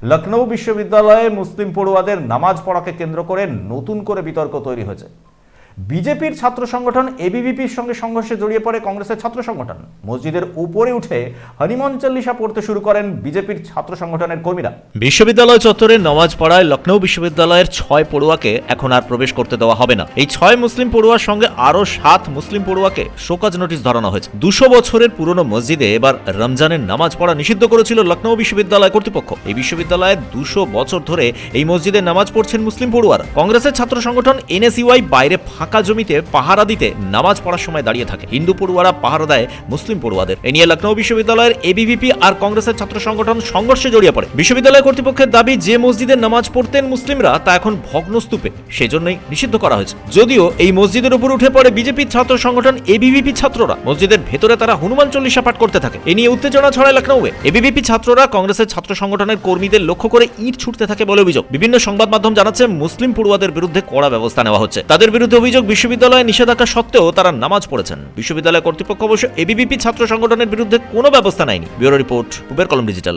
লখনৌ বিশ্ববিদ্যালয়ে মুসলিম পড়ুয়াদের নামাজ পড়াকে কেন্দ্র করে নতুন করে বিতর্ক তৈরি হয়েছে। বিজেপির ছাত্র সংগঠন এবিভিপির সঙ্গে সংঘর্ষে জড়িয়ে পড়ে কংগ্রেসের ছাত্র সংগঠন। মসজিদের উপরে উঠে হনুমান চল্লিশা পড়তে শুরু করেন বিজেপির ছাত্র সংগঠনের কর্মীরা। বিশ্ববিদ্যালয় চত্বরে নামাজ পড়ায় লখনৌ বিশ্ববিদ্যালয়ের 6 পড়ুয়াকে এখন আর প্রবেশ করতে দেওয়া হবে না। এই 6 মুসলিম পড়ুয়ার সঙ্গে আরো 7 মুসলিম পড়ুয়াকে শোকজ নোটিশ ধরানো হয়েছে। 200 বছরের পুরনো মসজিদে এবার রমজানের নামাজ পড়া নিষিদ্ধ করেছিল লখনৌ বিশ্ববিদ্যালয় কর্তৃপক্ষ। এই বিশ্ববিদ্যালয়ে 200 বছর ধরে এই মসজিদে নামাজ পড়ছেন মুসলিম পড়ুয়ারা। কংগ্রেসের ছাত্র সংগঠন এনএসইউআই বাইরে ফাঁকা জমিতে পাহারা দিতে নামাজ পড়ার সময় দাঁড়িয়ে থাকে। হিন্দু পড়ুয়ারা পাহারা দেয় মুসলিম পড়ুয়াদের। এ নিয়ে লখনৌ বিশ্ববিদ্যালয়ের এবিভিপি আর কংগ্রেসের ছাত্র সংগঠন সংঘর্ষে জড়িয়ে পড়ে। বিশ্ববিদ্যালয় কর্তৃপক্ষের দাবি, যে মসজিদে নামাজ পড়তেন মুসলিমরা তা এখন ভগ্নস্তূপে, সেজন্যই নিষিদ্ধ করা হয়েছে। যদিও এই মসজিদের উপর উঠে পড়ে বিজেপির ছাত্র সংগঠন এবিভিপি ছাত্ররা, মসজিদের ভেতরে তারা হনুমান চল্লিশা পাঠ করতে থাকে। এ নিয়ে উত্তেজনা ছড়ায় লখনৌয়ে। এবিভিপি ছাত্ররা কংগ্রেসের ছাত্র সংগঠনের কর্মীদের লক্ষ্য করে ইট ছুটতে থাকে বলে অভিযোগ। বিভিন্ন সংবাদ মাধ্যম জানাচ্ছে মুসলিম পড়ুয়াদের বিরুদ্ধে কড়া ব্যবস্থা নেওয়া হচ্ছে। তাদের বিরুদ্ধে অভিযোগ, বিশ্ববিদ্যালয়ে নিষেধাজ্ঞা সত্ত্বেও তারা নামাজ পড়েছেন। বিশ্ববিদ্যালয় কর্তৃপক্ষ অবশ্য এবিভিপি ছাত্র সংগঠনের বিরুদ্ধে কোনো ব্যবস্থা নেয়নি। ব্যুরো রিপোর্ট, উবের কলম ডিজিটাল।